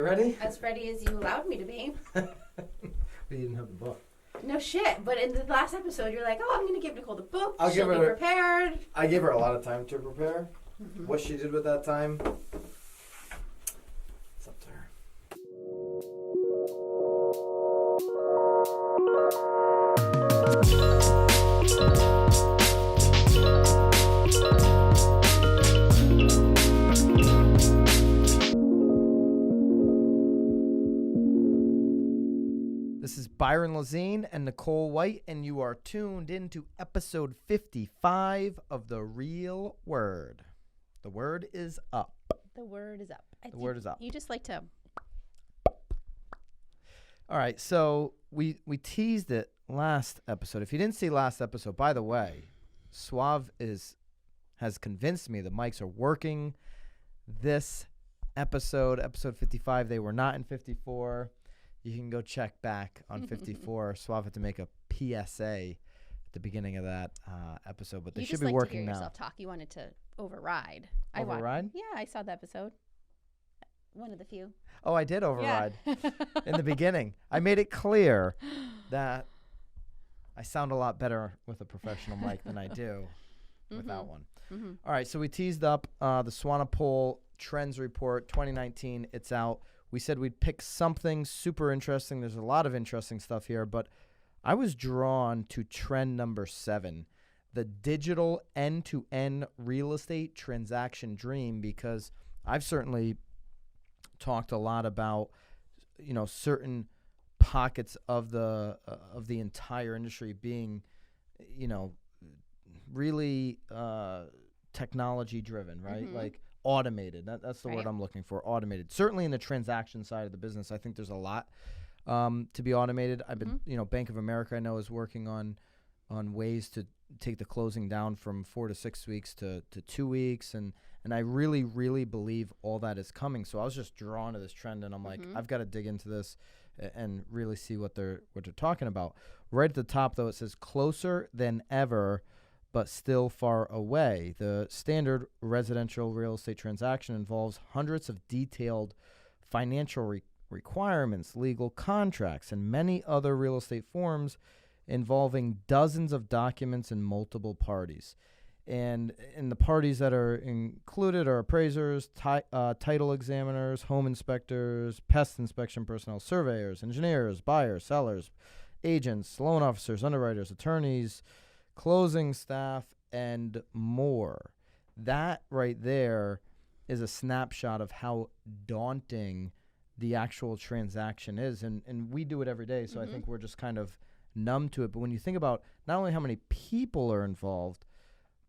Ready? As ready as you allowed me to be. We didn't have the book. No shit, but in the last episode, you're like, "Oh, I'm gonna give Nicole the book. I'll She'll give be her- prepared." I gave her a lot of time to prepare. Mm-hmm. What she did with that time, it's up to her. This is Byron Lazine and Nicole White, and you are tuned into episode 55 of The Real Word. The word is up. The word is up. The word is up. You just like to. All right, so we teased it last episode. If you didn't see last episode, by the way, Suave has convinced me the mics are working. This episode 55, they were not in 54. You can go check back on 54. Suave had to make a PSA at the beginning of that episode, but they should be working now. You just like to hear yourself talk. You wanted to override. Override? Yeah, I saw the episode. One of the few. Oh, I did override yeah. in the beginning. I made it clear that I sound a lot better with a professional mic than I do without one. Mm-hmm. All right, so we teased up the Swanepoel Trends Report 2019. It's out. We said we'd pick something super interesting. There's a lot of interesting stuff here, but I was drawn to trend number 7, the digital end-to-end real estate transaction dream, because I've certainly talked a lot about, certain pockets of the entire industry being, really technology driven, right? Mm-hmm. Like automated. That's the word I'm looking for. Automated. Certainly in the transaction side of the business, I think there's a lot to be automated. I've been, Bank of America, I know, is working on ways to take the closing down from 4 to 6 weeks to 2 weeks, and I really, really believe all that is coming. So I was just drawn to this trend, and I'm like, I've got to dig into this and really see what they're talking about. Right at the top, though, it says closer than ever, but still far away. The standard residential real estate transaction involves hundreds of detailed financial requirements, legal contracts, and many other real estate forms involving dozens of documents and multiple parties. And the parties that are included are appraisers, title examiners, home inspectors, pest inspection personnel, surveyors, engineers, buyers, sellers, agents, loan officers, underwriters, attorneys, closing staff, and more. That right there is a snapshot of how daunting the actual transaction is. And we do it every day, so I think we're just kind of numb to it. But when you think about not only how many people are involved,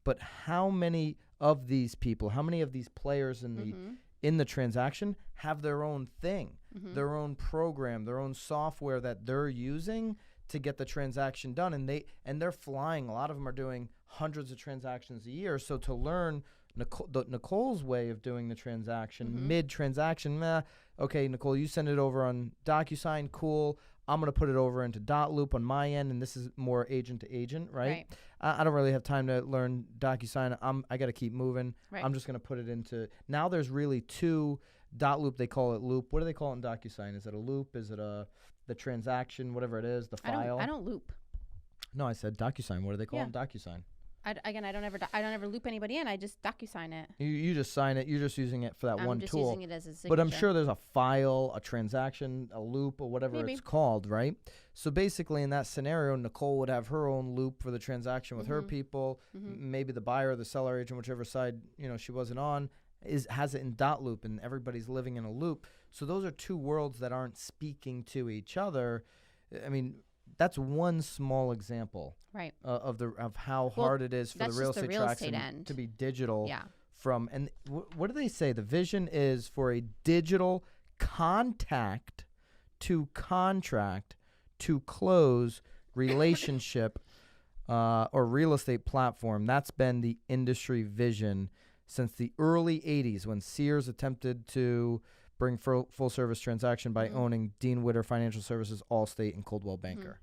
but how many of these people, how many of these players in the transaction have their own thing, their own program, their own software that they're using to get the transaction done, and they're flying. A lot of them are doing hundreds of transactions a year. So to learn Nicole's way of doing the transaction, mid-transaction, okay, Nicole, you send it over on DocuSign, cool. I'm going to put it over into Dotloop on my end, and this is more agent to agent, right? I don't really have time to learn DocuSign. I got to keep moving. Right. I'm just going to put it into, now there's really 2 Dotloop, they call it loop. What do they call it in DocuSign? Is it a loop? Is it the transaction, whatever it is, the file? I don't loop. No, I said DocuSign. What do they call it in DocuSign? I don't ever loop anybody in. I just DocuSign it. You just sign it. You're just using it for that one tool. I'm just using it as a signature. But I'm sure there's a file, a transaction, a loop, or whatever it's called, right? So basically, in that scenario, Nicole would have her own loop for the transaction with her people. Maybe the buyer, the seller agent, whichever side she wasn't on, has it in Dotloop, and everybody's living in a loop. So those are 2 worlds that aren't speaking to each other. I mean, that's one small example, right, of how hard it is for the real estate transaction to be digital. Yeah. And what do they say? The vision is for a digital contact to contract to close relationship or real estate platform. That's been the industry vision since the early 80s, when Sears attempted to bring full service transaction by owning Dean Witter Financial Services, Allstate, and Coldwell Banker.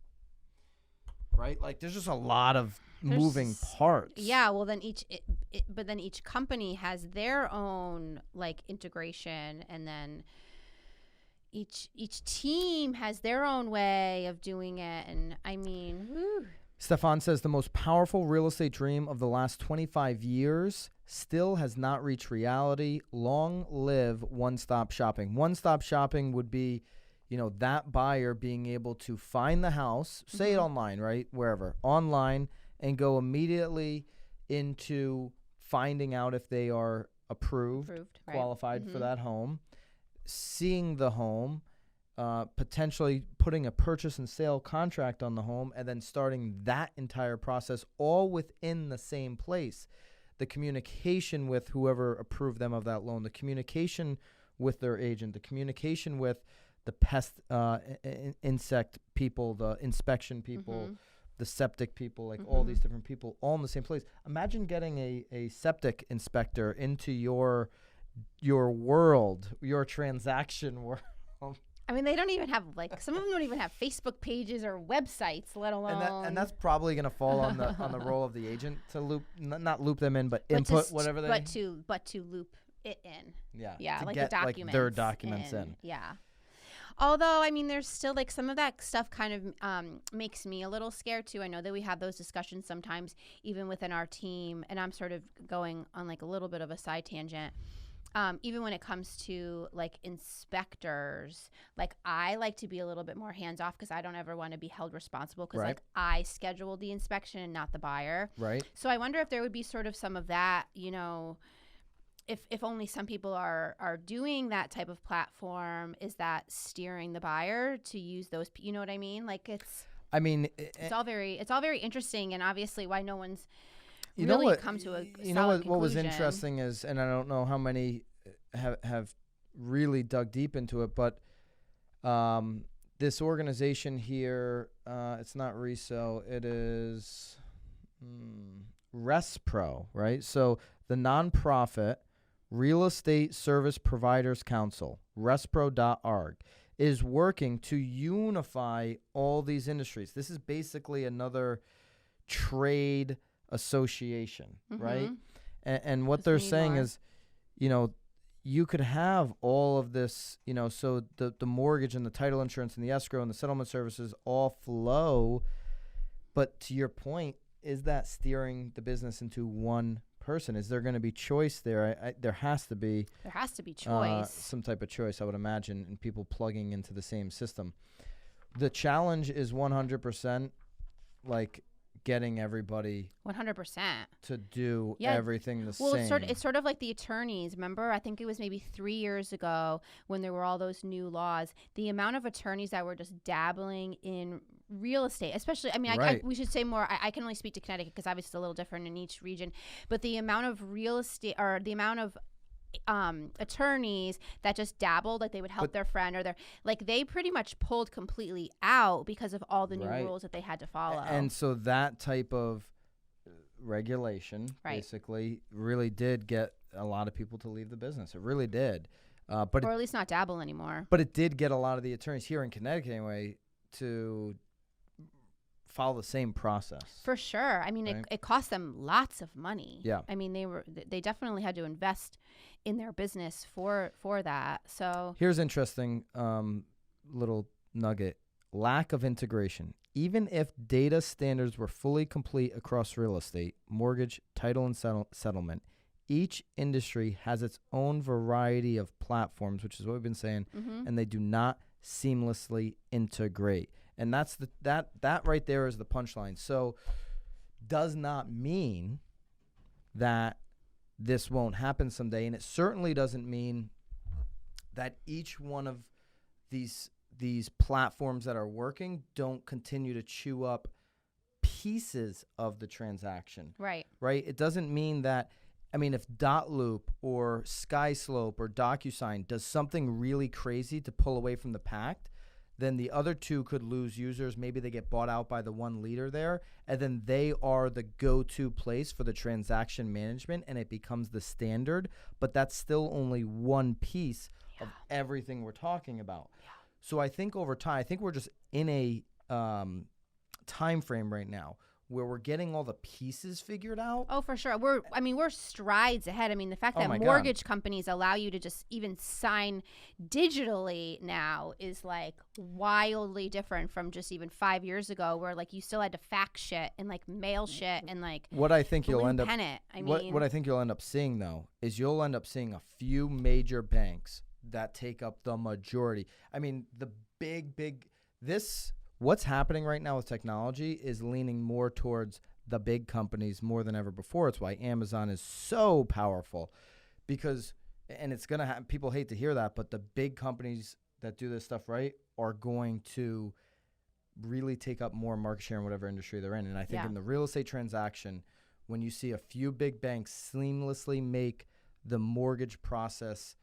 Right? Like, there's just a lot of moving parts. Yeah, well, then each company has their own, like, integration, and then each team has their own way of doing it, and I mean, whew. Stefan says the most powerful real estate dream of the last 25 years still has not reached reality. Long live one-stop shopping. One-stop shopping would be, that buyer being able to find the house, say it online, right? Wherever, online, and go immediately into finding out if they are approved qualified for that home, seeing the home, potentially putting a purchase and sale contract on the home, and then starting that entire process all within the same place. The communication with whoever approved them of that loan, the communication with their agent, the communication with the pest insect people, the inspection people, the septic people, like all these different people all in the same place. Imagine getting a septic inspector into your world, your transaction world. I mean, they don't even have, some of them don't even have Facebook pages or websites, let alone. And that's probably going to fall on the role of the agent to not loop them in, but input whatever they. But to loop it in. Yeah. To like get the documents, their documents in. Yeah. Although, I mean, there's still some of that stuff kind of makes me a little scared too. I know that we have those discussions sometimes, even within our team, and I'm sort of going on a little bit of a side tangent. Even when it comes to inspectors, I like to be a little bit more hands off because I don't ever want to be held responsible because I scheduled the inspection and not the buyer. Right. So I wonder if there would be sort of some of that, if only some people are doing that type of platform, is that steering the buyer to use those, you know what I mean? It's all very interesting, and obviously why no one's come to a solid what was interesting is, and I don't know how many have really dug deep into it, but this organization here, it's not RESO, it is ResPro, right? So the nonprofit Real Estate Service Providers Council, respro.org, is working to unify all these industries. This is basically another trade association, right? And what they're saying is, you could have all of this, so the mortgage and the title insurance and the escrow and the settlement services all flow. But to your point, is that steering the business into one person? Is there going to be choice there? There has to be. There has to be choice. Some type of choice, I would imagine, and people plugging into the same system. The challenge is 100% getting everybody 100% to do everything the same. Well, it's sort of like the attorneys. Remember, I think it was maybe 3 years ago when there were all those new laws. The amount of attorneys that were just dabbling in real estate, especially, I mean, we should say more. I can only speak to Connecticut because obviously it's a little different in each region. But the amount of real estate, or the amount of attorneys that just dabbled, they would help their friend, or they pretty much pulled completely out because of all the new rules that they had to follow. And so that type of regulation basically really did get a lot of people to leave the business. It really did. Or at least not dabble anymore. But it did get a lot of the attorneys here in Connecticut anyway to follow the same process. For sure. I mean, it cost them lots of money. Yeah. I mean, they definitely had to invest in their business for that. So here's interesting little nugget. Lack of integration. Even if data standards were fully complete across real estate, mortgage, title, and settlement, each industry has its own variety of platforms, which is what we've been saying, and they do not seamlessly integrate. And that's that right there is the punchline. So does not mean that this won't happen someday, and it certainly doesn't mean that each one of these platforms that are working don't continue to chew up pieces of the transaction. Right. It doesn't mean that, I mean, if Dotloop or SkySlope or DocuSign does something really crazy to pull away from the pact, then the other two could lose users. Maybe they get bought out by the one leader there, and then they are the go-to place for the transaction management, and it becomes the standard. But that's still only one piece of everything we're talking about. Yeah. So I think over time, I think we're just in a time frame right now where we're getting all the pieces figured out. Oh, for sure. We're strides ahead. I mean, the fact that mortgage companies allow you to just even sign digitally now is like wildly different from just even 5 years ago, where like you still had to fax shit and like mail shit and like what I think you'll end up what I think you'll end up seeing though is you'll end up seeing a few major banks that take up the majority. I mean, the big what's happening right now with technology is leaning more towards the big companies more than ever before. It's why Amazon is so powerful, because, and it's going to happen, people hate to hear that, but the big companies that do this stuff right are going to really take up more market share in whatever industry they're in. And I think in the real estate transaction, when you see a few big banks seamlessly make the mortgage process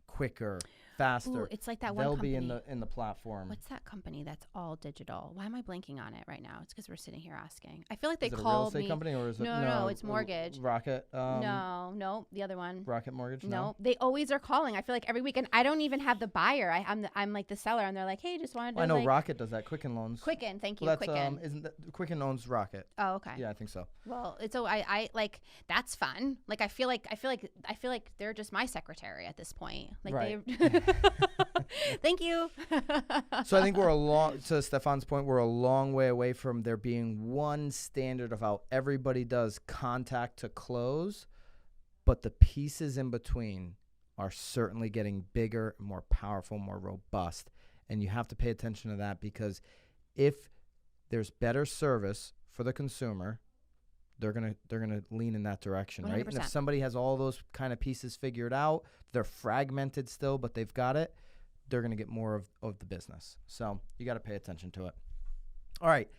quicker, faster. Ooh, it's like that one they'll company. be in the platform. What's that company that's all digital? Why am I blanking on it right now? It's because we're sitting here asking. I feel like they called called a real estate me. company, or is it No, it's mortgage. Rocket. No, the other one. Rocket Mortgage. No, they always are calling. I feel like every week, and I don't even have the buyer. I'm like the seller, and they're like, "Hey, just wanted to." I know Rocket does that. Quicken Loans. Quicken, thank you. Well, that's, Quicken. Isn't that Quicken owns Rocket? Oh, okay. Yeah, I think so. Well, it's I like that's fun. Like I feel like they're just my secretary at this point. Like right. they. Thank you. So I think to Stefan's point, we're a long way away from there being one standard of how everybody does contact to close, but the pieces in between are certainly getting bigger, more powerful, more robust. And you have to pay attention to that, because if there's better service for the consumer, they're gonna lean in that direction, 100%. right? And if somebody has all those kind of pieces figured out, they're fragmented still, but they've got it, they're going to get more of the business. So you got to pay attention to it. All right.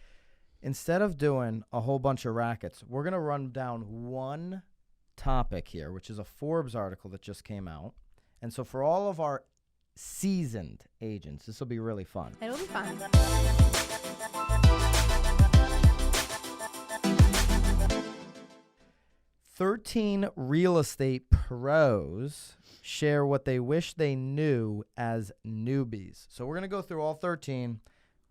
Instead of doing a whole bunch of rackets, we're going to run down one topic here, which is a Forbes article that just came out. And so for all of our seasoned agents, this will be really fun. It'll be fun. 13 real estate pros share what they wish they knew as newbies. So we're going to go through all 13.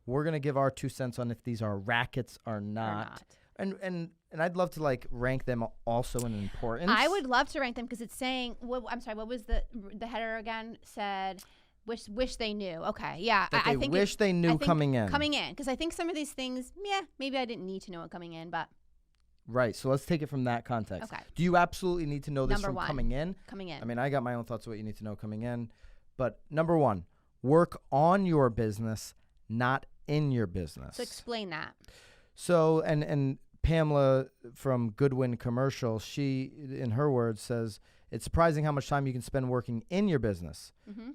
We're going to give our 2 cents on if these are rackets or not. And I'd love to like rank them also in importance. I would love to rank them, because it's saying, I'm sorry, what was the header again? Said wish they knew. Okay, yeah. I think wish they knew coming in. Coming in, because I think some of these things, maybe I didn't need to know it coming in, but. Right, so let's take it from that context. Okay. Do you absolutely need to know this from coming in? Coming in. I mean, I got my own thoughts of what you need to know coming in. But number one, work on your business, not in your business. So explain that. So, and Pamela from Goodwin Commercial, she, in her words, says, it's surprising how much time you can spend working in your business. Mm-hmm.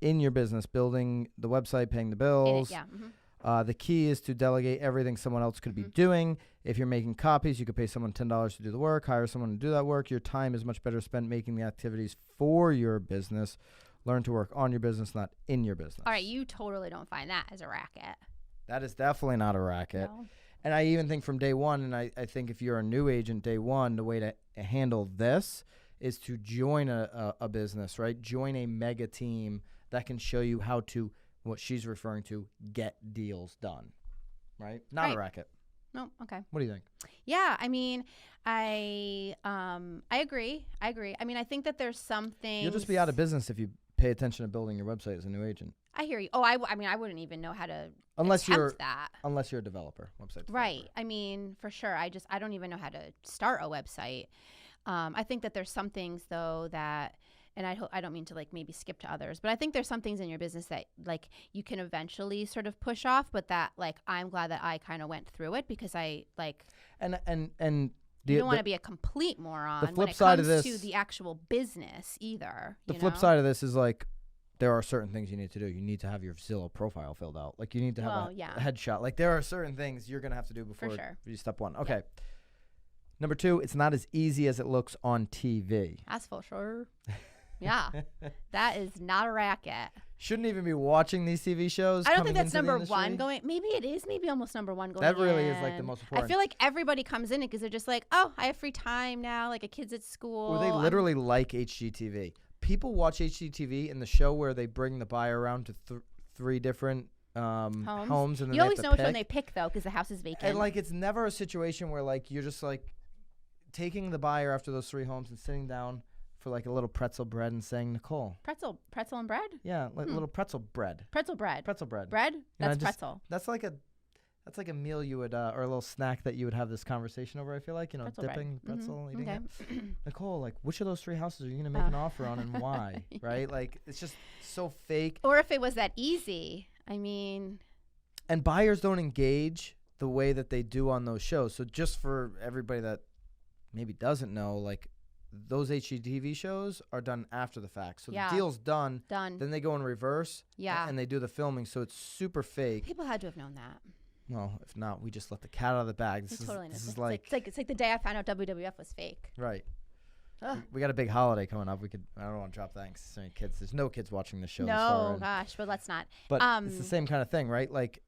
In your business, building the website, paying the bills. Yeah. Mm-hmm. The key is to delegate everything someone else could be doing. If you're making copies, you could pay someone $10 to do the work, hire someone to do that work. Your time is much better spent making the activities for your business. Learn to work on your business, not in your business. All right, you totally don't find that as a racket. That is definitely not a racket. No. And I even think from day one, and I think if you're a new agent day one, the way to handle this is to join a business, right? Join a mega team that can show you how to, what she's referring to, get deals done, right? Not a racket. No, okay. What do you think? Yeah, I mean, I agree. I mean, I think that there's some things. You'll just be out of business if you pay attention to building your website as a new agent. I hear you. Oh, I mean, I wouldn't even know how to unless you're that. Unless you're a developer, website developer. Right. I mean, for sure. I don't even know how to start a website. I think that there's some things though that. And I don't mean to like maybe skip to others, but I think there's some things in your business that like you can eventually sort of push off, but that like I'm glad that I kind of went through it, because I like and you don't want to be a complete moron when it comes to the actual business either. The flip side of this is like there are certain things you need to do. You need to have your Zillow profile filled out. Like you need to have a headshot. Like there are certain things you're gonna have to do before you step one. Okay. Yep. Number 2, it's not as easy as it looks on TV. That's for sure. Yeah, that is not a racket. Shouldn't even be watching these TV shows. I don't think that's number one going. Maybe it is. Maybe almost number one going. That really is like the most important. I feel like everybody comes in it because they're just like, oh, I have free time now. Like a kid's at school. Or they literally like HGTV. People watch HGTV in the show where they bring the buyer around to 3 different homes, and then you always they know have which to one pick. they pick though, because the house is vacant. And like, it's never a situation where like you're just like taking the buyer after those 3 homes and sitting down for like a little pretzel bread and saying, Nicole. Pretzel and bread. Yeah, like little pretzel bread. Pretzel bread. Pretzel bread. Bread. That's pretzel. That's like a meal you would or a little snack that you would have this conversation over. I feel like, Pretzel dipping bread. pretzel, eating Okay. it. Nicole, like, which of those 3 houses are you gonna make an offer on, and why? Right? Like, it's just so fake. Or if it was that easy, I mean. And buyers don't engage the way that they do on those shows. So just for everybody that maybe doesn't know, like, those HGTV shows are done after the fact. So the deal's done. Then they go in reverse. Yeah. And they do the filming. So it's super fake. People had to have known that. Well, if not, we just let the cat out of the bag. This is like it's like the day I found out WWF was fake. Right. We got a big holiday coming up. I don't want to drop that. So many kids. There's no kids watching the show. No, gosh, but let's not. But it's the same kind of thing, right? Like,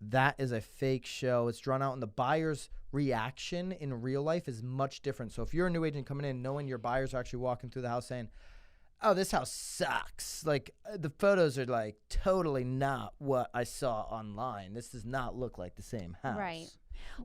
that is a fake show. It's drawn out, and the buyer's reaction in real life is much different. So if you're a new agent coming in, knowing your buyers are actually walking through the house saying, oh, this house sucks. Like, the photos are like totally not what I saw online. This does not look like the same house. Right.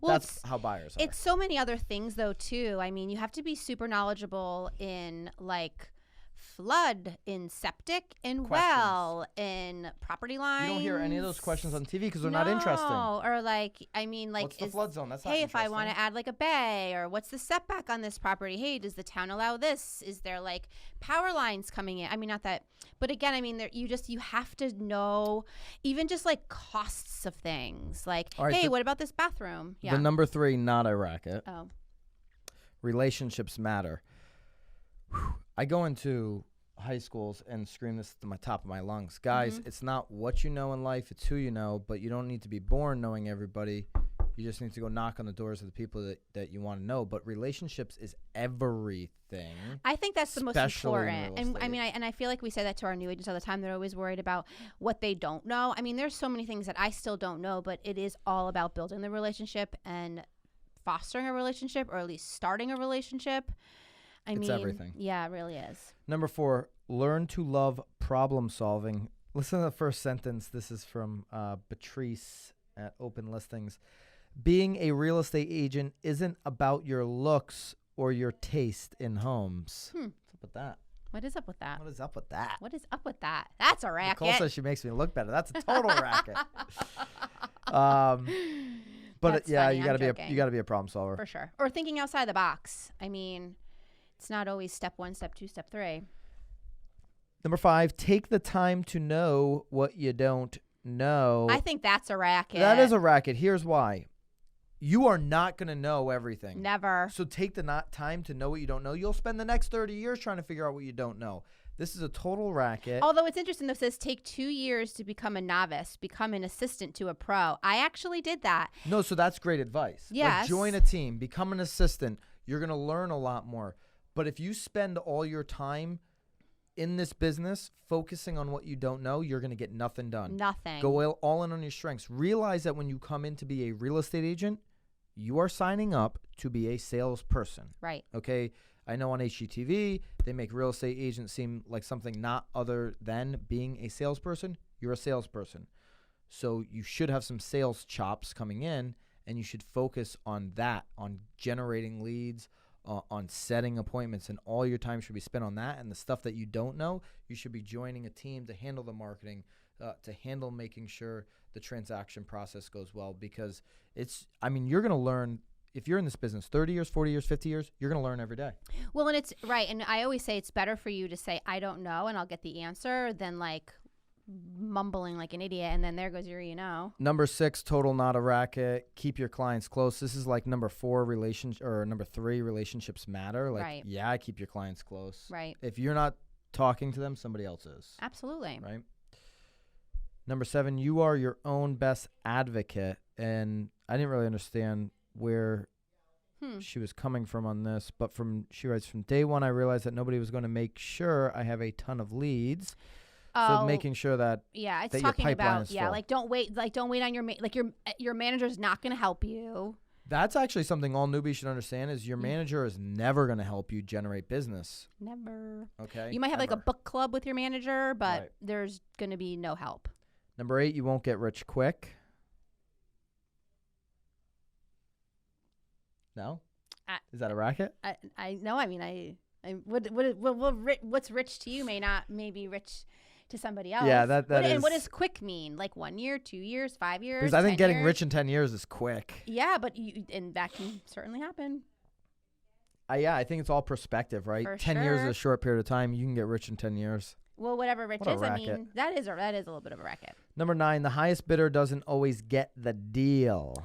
Well, that's how buyers are. It's so many other things though too. I mean, you have to be super knowledgeable in like flood, in septic, in well, in property lines. You don't hear any of those questions on TV because they're not interesting. Or like, I mean, like, what's the flood zone? That's not hey, if I want to add like a bay, or what's the setback on this property? Hey, does the town allow this? Is there like power lines coming in? I mean, not that, but again, I mean, you have to know even just like costs of things. Like, right, hey, what about this bathroom? Yeah. The number 3, not a racket. Oh. Relationships matter. I go into high schools and scream this to my top of my lungs. Guys, it's not what you know in life, it's who you know, but you don't need to be born knowing everybody. You just need to go knock on the doors of the people that you want to know. But relationships is everything. I think that's the most important. And I mean, I feel like we say that to our new agents all the time. They're always worried about what they don't know. I mean, there's so many things that I still don't know, but it is all about building the relationship and fostering a relationship, or at least starting a relationship. It's everything. Yeah, it really is. Number 4, learn to love problem solving. Listen to the first sentence. This is from Patrice at Open Listings. Being a real estate agent isn't about your looks or your taste in homes. What's up with that? What is up with that? What is up with that? What is up with that? That's a racket. Nicole says she makes me look better. That's a total racket. But funny. you gotta be a problem solver for sure, or thinking outside the box. I mean, it's not always step 1, step 2, step 3. Number 5, take the time to know what you don't know. I think that's a racket. That is a racket. Here's why. You are not going to know everything. Never. So take the time to know what you don't know. You'll spend the next 30 years trying to figure out what you don't know. This is a total racket. Although it's interesting, though, it says take 2 years to become a novice, become an assistant to a pro. I actually did that. No, so that's great advice. Yes. Like, join a team, become an assistant. You're going to learn a lot more. But if you spend all your time in this business focusing on what you don't know, you're going to get nothing done. Nothing. Go all in on your strengths. Realize that when you come in to be a real estate agent, you are signing up to be a salesperson. Right. Okay? I know on HGTV, they make real estate agents seem like something not other than being a salesperson. You're a salesperson. So you should have some sales chops coming in, and you should focus on that, on generating leads, on setting appointments, and all your time should be spent on that. And the stuff that you don't know, you should be joining a team to handle the marketing, to handle making sure the transaction process goes well, because you're going to learn. If you're in this business 30 years, 40 years, 50 years, you're going to learn every day. Well, and it's right. And I always say it's better for you to say, I don't know, and I'll get the answer, than like mumbling like an idiot, and then there goes your Number 6, total not a racket. Keep your clients close. This is like number 4, number 3, relationships matter. Like, right. Yeah, keep your clients close. Right. If you're not talking to them, somebody else is. Absolutely. Right. Number 7, you are your own best advocate. And I didn't really understand where she was coming from on this, but she writes, from day one, I realized that nobody was going to make sure I have a ton of leads. So making sure that it's that talking your pipeline about is full. like don't wait on your manager's not going to help you. That's actually something all newbies should understand, is your manager is never going to help you generate business. Never. Okay. You might have like a book club with your manager, but there's going to be no help. Number 8, you won't get rich quick. No? Is that a racket? I know. I mean, what's rich to you may be rich to somebody else. Yeah, that is. And what does quick mean? Like 1 year, 2 years, 5 years? Because I think getting rich in 10 years is quick. Yeah, and that can certainly happen. Yeah, I think it's all perspective, right? For 10 years is a short period of time. You can get rich in 10 years. Well, whatever rich is, I mean, that is a little bit of a racket. Number 9, the highest bidder doesn't always get the deal.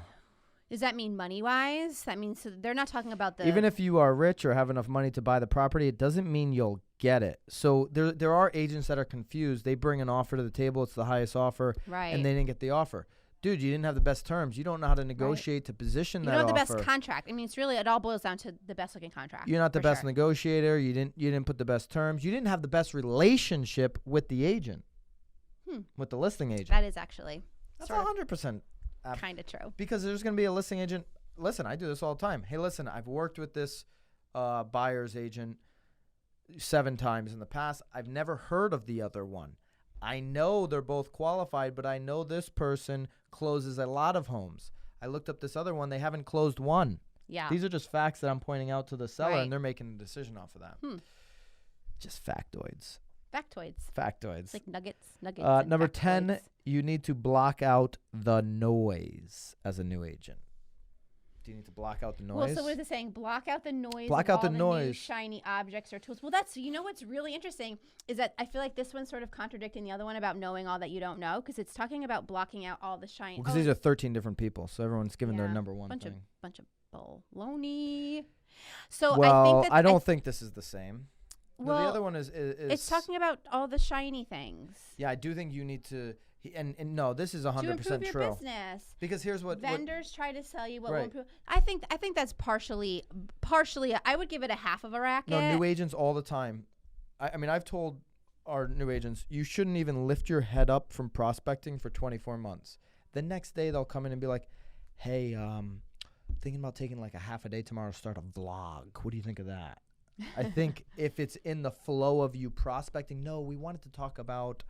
Does that mean money-wise? That means so they're not talking about the... Even if you are rich or have enough money to buy the property, it doesn't mean you'll get it. So there are agents that are confused. They bring an offer to the table. It's the highest offer. Right. And they didn't get the offer. Dude, you didn't have the best terms. You don't know how to negotiate to position that offer. You don't have the best contract. I mean, it all boils down to the best-looking contract. You're not the best negotiator. You didn't put the best terms. You didn't have the best relationship with the agent, with the listing agent. That is actually... That's 100%. Kind of true. Because there's going to be a listing agent. Listen, I do this all the time. Hey, listen, I've worked with this buyer's agent 7 times in the past. I've never heard of the other one. I know they're both qualified, but I know this person closes a lot of homes. I looked up this other one. They haven't closed one. Yeah. These are just facts that I'm pointing out to the seller, and they're making a decision off of that. Just factoids. Factoids. It's like nuggets. Number 10, you need to block out the noise as a new agent. Do you need to block out the noise? Well, so what is it saying? Block out the noise. Block out the new shiny objects or tools. Well, what's really interesting is that I feel like this one's sort of contradicting the other one about knowing all that you don't know, because it's talking about blocking out all the shiny. Because these are 13 different people, so everyone's given their number one thing. Bunch of baloney. So I don't think this is the same. Well, the other one is it's talking about all the shiny things. Yeah, I do think you need to, and no, this is 100% to improve true. Your business. Because here's what vendors try to sell you what will improve. I think that's partially. I would give it a half of a racket. No, new agents all the time. I mean, I've told our new agents, you shouldn't even lift your head up from prospecting for 24 months. The next day they'll come in and be like, hey, thinking about taking like a half a day tomorrow to start a vlog. What do you think of that? I think if it's in the flow of you prospecting, no, we wanted to talk about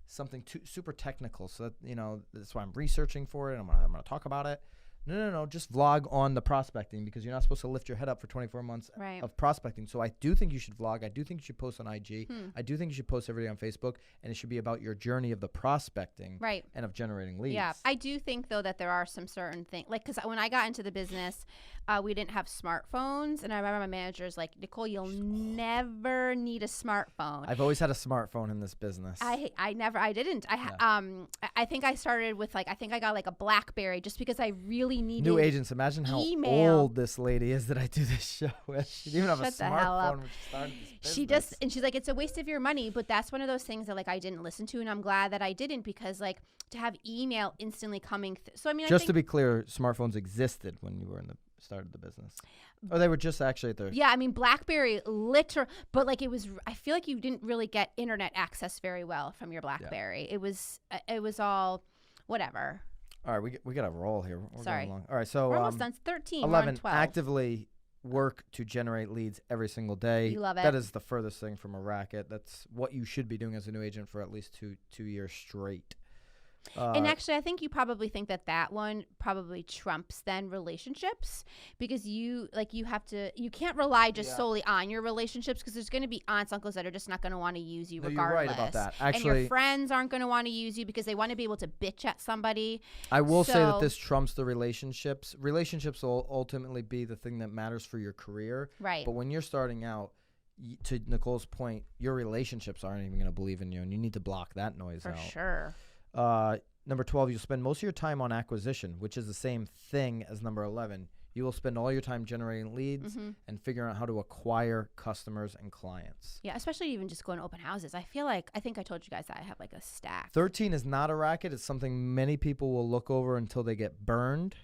something super technical. So that, that's why I'm researching for it. I'm gonna talk about it. No. Just vlog on the prospecting, because you're not supposed to lift your head up for 24 months of prospecting. So I do think you should vlog. I do think you should post on IG. I do think you should post every day on Facebook. And it should be about your journey of the prospecting and of generating leads. Yeah. I do think, though, that there are some certain things. Like, because when I got into the business, we didn't have smartphones. And I remember my manager's like, Nicole, you'll never need a smartphone. I've always had a smartphone in this business. I didn't. I think I started with I think I got like a BlackBerry just because I really needed new agents. Imagine how old this lady is that I do this show with. She didn't even have a smartphone when she started this business. And she's like, it's a waste of your money. But that's one of those things that I didn't listen to, and I'm glad that I didn't, because to have email instantly coming. So I mean, just to be clear, smartphones existed when you were in the start of the business, or they were just actually at their. Yeah, I mean, BlackBerry but it was. I feel like you didn't really get internet access very well from your BlackBerry. Yeah. It was all whatever. All right, we got to roll here. We're Sorry. going along. All right, so we're almost done. 13. 11. 12. Actively work to generate leads every single day. You love it. That is the furthest thing from a racket. That's what you should be doing as a new agent for at least two years straight. And actually, I think you probably think that one probably trumps then relationships, because you can't rely just solely on your relationships, because there's going to be aunts, uncles that are just not going to want to use you regardless. You're right about that. Actually, and your friends aren't going to want to use you because they want to be able to bitch at somebody. I will say that this trumps the relationships. Relationships will ultimately be the thing that matters for your career. Right. But when you're starting out, to Nicole's point, your relationships aren't even going to believe in you, and you need to block that noise out. For sure. Number 12, you'll spend most of your time on acquisition, which is the same thing as number 11. You will spend all your time generating leads and figuring out how to acquire customers and clients. Yeah, especially even just going to open houses. I think I told you guys that I have like a stack. 13 is not a racket. It's something many people will look over until they get burned.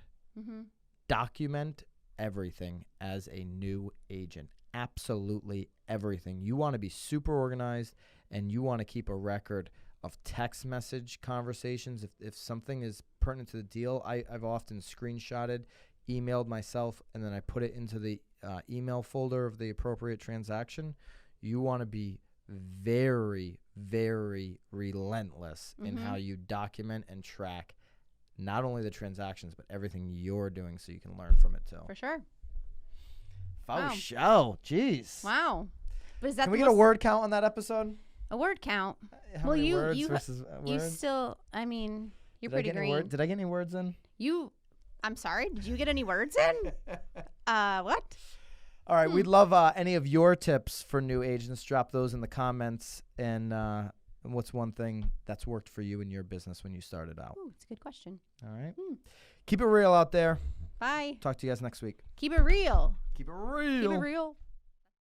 Document everything as a new agent. Absolutely everything. You want to be super organized, and you want to keep a record of text message conversations. If something is pertinent to the deal, I've often screenshotted, emailed myself, and then I put it into the email folder of the appropriate transaction. You want to be very, very relentless in how you document and track not only the transactions, but everything you're doing so you can learn from it too. For sure. Show. Jeez. Wow. But is that Can we get a word count on that episode? A word count? How many words versus words? You still, I mean, you're pretty green. Did I get any words in? I'm sorry. Did you get any words in? What? All right. We'd love any of your tips for new agents. Drop those in the comments. And what's one thing that's worked for you in your business when you started out? Ooh, it's a good question. All right. Keep it real out there. Bye. Talk to you guys next week. Keep it real. Keep it real. Keep it real.